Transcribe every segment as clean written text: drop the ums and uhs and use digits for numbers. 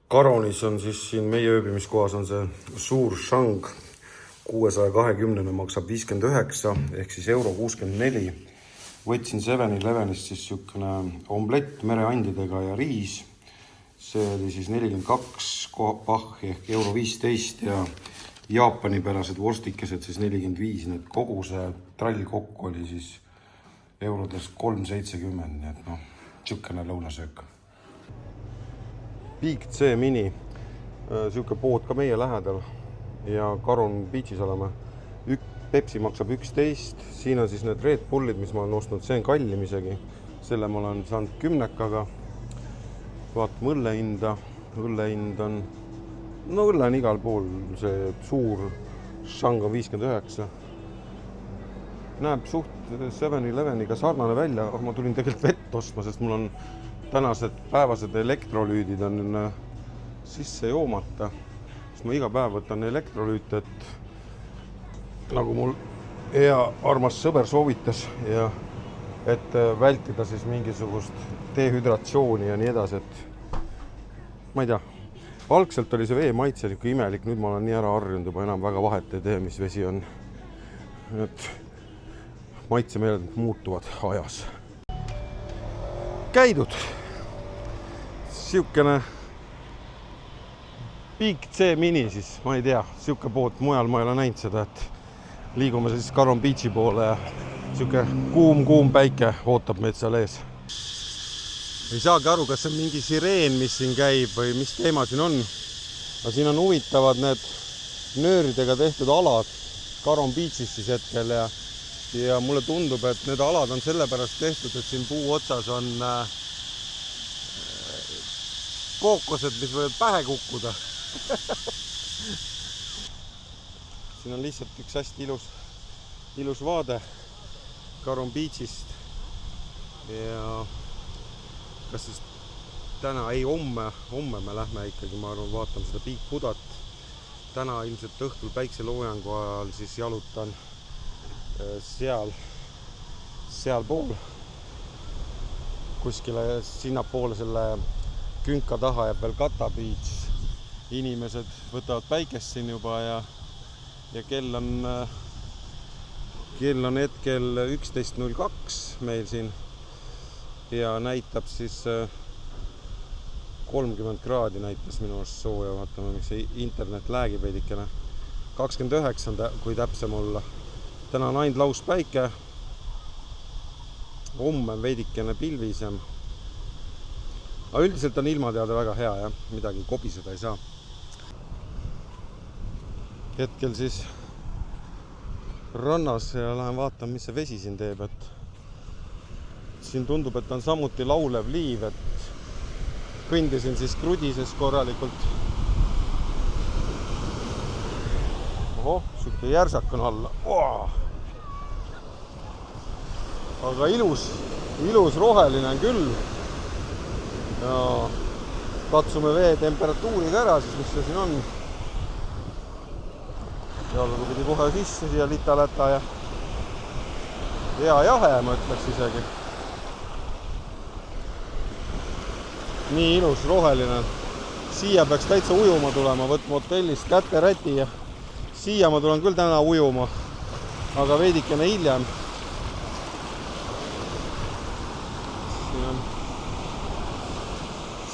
Karonis on siis siin meie ööbimiskohas on see suur šang 620 maksab 59 ehk siis €64. Võtsin 7-Elevenist siis niisugune omlett mereandidega ja riis. See oli siis 42 pahhi ehk €15 ja jaapanipärased vorstikesed siis 45. Nii et kogu see trall kokku oli siis eurodes 3,70. Nii et niisugune lõunasöök. Big C Mini, niisugune pood ka meie lähedal ja Caron Beachis oleme. Pepsi maksab 11, siin on siis need Red Bullid, mis ma olen ostnud, see on kallim isegi. Selle ma olen saanud 10-kaga. Vaatame õllehinda, õllehind on, õlle on igal pool, see suur šang on 59. Näeb suht 7-Eleveniga sarnane välja, aga ma tulin tegelikult vett ostma, sest mul on tänased päevased elektrolüüdid on sisse joomata. Sest ma iga päev võtan elektrolüüte, et nagu mul hea armas sõber soovitas ja et vältida siis mingisugust dehüdratsiooni ja nii edasi, et ma ei tea, algselt oli see vee maitse niisugune imelik, nüüd ma olen nii ära harjunud juba enam väga vahet ei tee, mis vesi on. Et maitsemeeled muutuvad ajas. Käidud. Siukene Big C Mini siis, ma ei tea, siuke pood, mujal ma ei ole näinud seda, et liigume siis Caron Beachi poole ja siuke kuum päike ootab meid seal ees. Ei saagi aru, kas see on mingi sireen, mis siin käib või mis teema siin on. Aga siin on huvitavad need nööridega tehtud alad Caron Beachis siis hetkel ja mulle tundub, et need alad on sellepärast tehtud, et siin puu otsas on kookosed, mis võivad pähe kukkuda. Siin on lihtsalt üks hästi ilus vaade Caron Beachist ja kas siis täna, ei homme me lähme ikkagi, ma arvan, vaatame seda Big Budat. Täna ilmselt õhtul päikseloojangu ajal siis jalutan seal pool kuskile sinnapoole selle künka taha jääb veel Kata Beach. Inimesed võtavad päikest siin juba ja kell on hetkel 11.02 meil siin ja näitab siis 30 kraadi näitas minu arust sooja, vaatame, miks see internet läägib veidikene. 29, kui täpsem olla. Täna on ainult laus päike. Homme on veidikene pilvisem. Aga üldiselt on ilmateade väga hea ja midagi kobiseda ei saa. Hetkel siis rannas ja lähen vaatama, mis see vesi siin teeb. Et siin tundub, et on samuti laulev liiv, et kõndisin siis krudises korralikult. Oho, siuke järsak on alla. Aga ilus roheline on küll. Ja katsume vee temperatuuriga ära, siis mis see siin on. Jalgu pidi kohe sisse siia lita-läta ja hea jahe, ma ütleks isegi. Nii ilus roheline. Siia peaks täitsa ujuma tulema, võtma hotellist käteräti ja siia ma tulen küll täna ujuma, aga veidikene hiljem.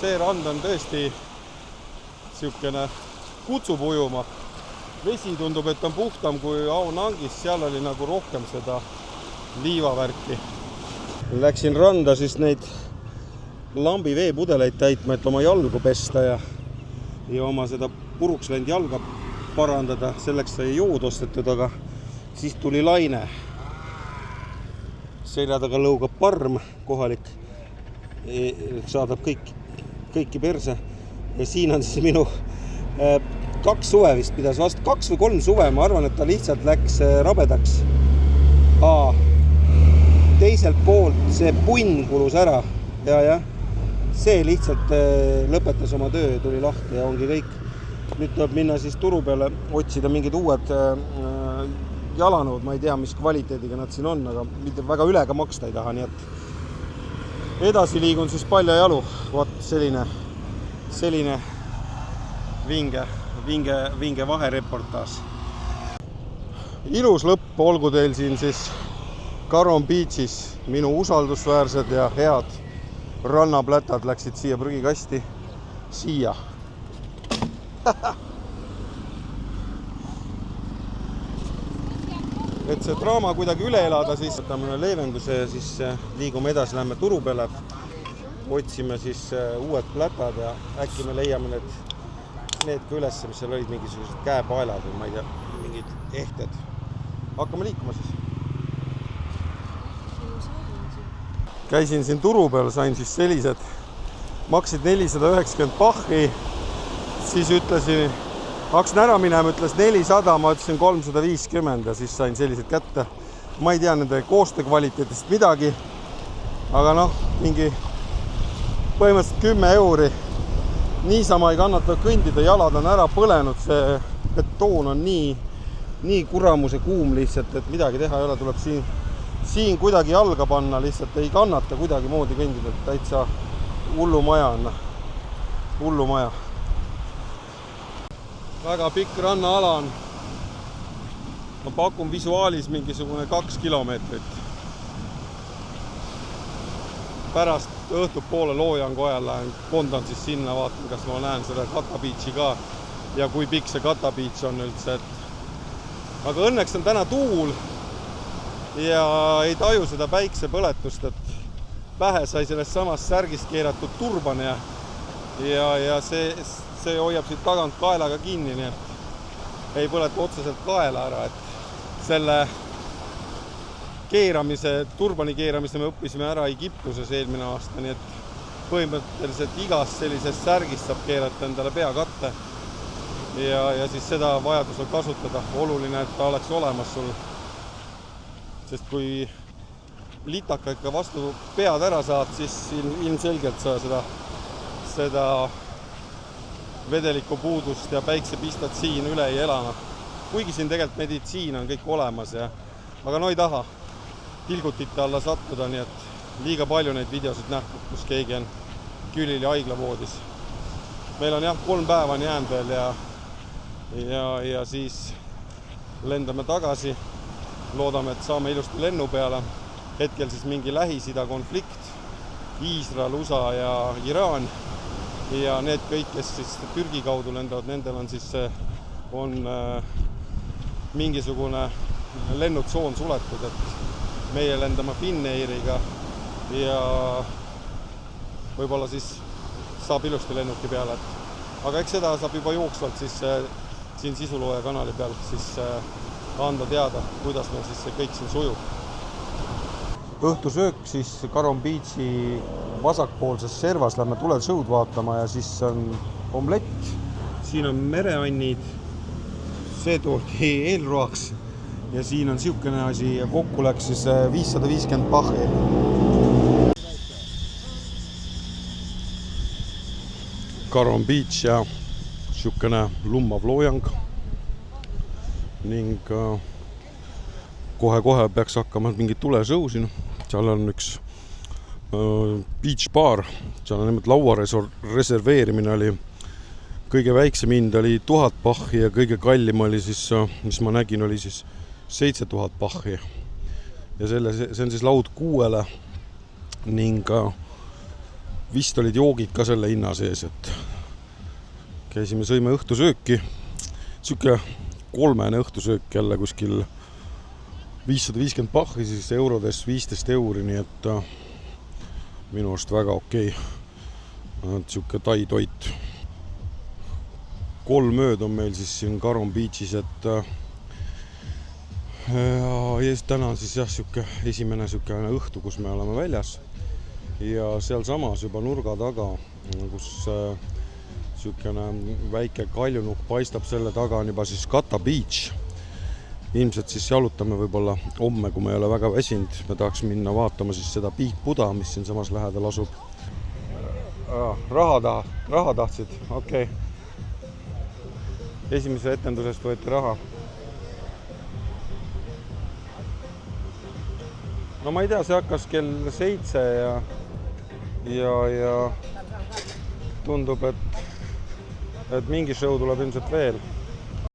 See rand on tõesti siukene kutsub ujuma. Vesi tundub, et on puhtam kui Aonangis, seal oli nagu rohkem seda liivavärki. Läksin randa siis neid lambi veepudeleid täitma, et oma jalgu pesta ja oma seda puruks läinud jalga parandada. Selleks sai jood ostetud, aga siis tuli laine. Selja taga lõugab parm kohalik, saadab kõiki perse. Ja siin on siis minu 2 suve vist pidas vastu, 2 või 3 suve, ma arvan, et ta lihtsalt läks rabedaks. Teiselt poolt see punn kulus ära ja see lihtsalt lõpetas oma töö, tuli lahti ja ongi kõik. Nüüd tuleb minna siis turu peale, otsida mingid uued jalanõud, ma ei tea, mis kvaliteediga nad siin on, aga mitte väga üle ka maksta ei taha, nii et edasi liigun siis paljajalu. Vaat selline vinge vahereportaaž. Ilus lõpp olgu teil siin siis Caron Beachis. Minu usaldusväärsed ja head rannaplätad läksid siia prügikasti. Siia. Et see draama kuidagi üle elada, siis võtame leevenduse ja siis liigume edasi, lähme turu peale. Otsime siis uued plätad ja äkki me leiame need ka üles, mis seal olid mingisugused käepaelad või ma ei tea, mingid ehted. Hakkame liikuma siis. Käisin siin turu peal, sain siis sellised, maksid 490 bahhi, siis ütlesin, hakkasin ära minema, ütles 400, ma ütlesin 350 ja siis sain sellised kätte. Ma ei tea nende koostöö kvaliteetist midagi, aga noh, mingi põhimõtteliselt 10 euri. Niisama ei kannata kõndida, jalad on ära põlenud, see betoon on nii kuramuse kuum lihtsalt, et midagi teha ei ole, tuleb siin kuidagi jalga panna, lihtsalt ei kannata kuidagi moodi kõndida, et täitsa hullumaja on. Hullumaja. Väga pikk rannaala on. Ma pakun visuaalis mingisugune 2 kilomeetrit. Pärast õhtupoole Loojangu ajal lähen, kondan siis sinna, vaatan, kas ma näen seda Kata Beachi ka ja kui pikk see Kata Beach on üldse. Aga õnneks on täna tuul ja ei taju seda päiksepõletust, et pähe sai sellest samast särgist keeratud turban ja see hoiab siit tagant kaelaga kinni, nii et ei põleta otseselt kaela ära, et selle turbani keeramise me õppisime ära Egiptuses eelmine aasta, nii et põhimõtteliselt igast sellisest särgist saab keerata endale peakatte ja siis seda vajadusel kasutada. Oluline, et ta oleks olemas sul, sest kui litaka ikka vastu pead ära saad, siis ilmselgelt sa seda vedeliku puudust ja päiksepistad siin üle ei elana. Kuigi siin tegelikult meditsiin on kõik olemas aga no ei taha tilgutite alla sattuda, nii et liiga palju neid videosid nähtud, kus keegi on külili haiglavoodis. Meil on 3 päeva on jäänud veel ja siis lendame tagasi. Loodame, et saame ilusti lennu peale. Hetkel siis mingi Lähis-Ida konflikt, Iisrael, USA ja Iraan. Ja need kõik, kes siis Türgi kaudu lendavad, nendel on siis mingisugune lennutsoon suletud, et meie lendame Finnairiga ja võib-olla siis saab ilusti lennuki peale. Aga eks seda saab juba jooksvalt siis siin Sisulooja kanali peal siis anda teada, kuidas meil siis see kõik siin sujub. Õhtusöök siis Caron Beachi vasakpoolses servas, lähme tuleshow'd vaatama ja siis on omlett. Siin on mereannid, see toodi eelroaks ja siin on siukene asi ja kokku läks siis 550 bahhi. Caron Beach ja siukene lummav loojang ning kohe peaks hakkama mingit tuleshow siin. Seal on üks beach bar, seal on nimelt laua reserveerimine oli kõige väiksem hind oli 1000 bahhi ja kõige kallim oli siis, mis ma nägin, oli siis 7000 bahhi. Ja see on siis laud 6-le ning vist olid joogid ka selle hinna sees, et käisime, sõime õhtusööki. Siuke 3-ne õhtusöök jälle kuskil 550 bahhi, siis eurodes 15 euri, nii et minu arust väga okei. Siuke tai toit. 3 ööd on meil siis siin Caron Beachis, et ja täna on siis siuke esimene siuke õhtu, kus me oleme väljas ja seal samas juba nurga taga, kus siukene väike kaljunukk paistab, selle taga on juba siis Kata Beach. Ilmselt siis jalutame võib-olla homme, kui me ei ole väga väsinud. Me tahaks minna vaatama siis seda Piikbuda, mis siin samas lähedal asub. Raha tahtsid? Okei. Esimese etendusest võeti raha. No ma ei tea, see hakkas kell 7 ja tundub, et et mingi show tuleb ilmselt veel.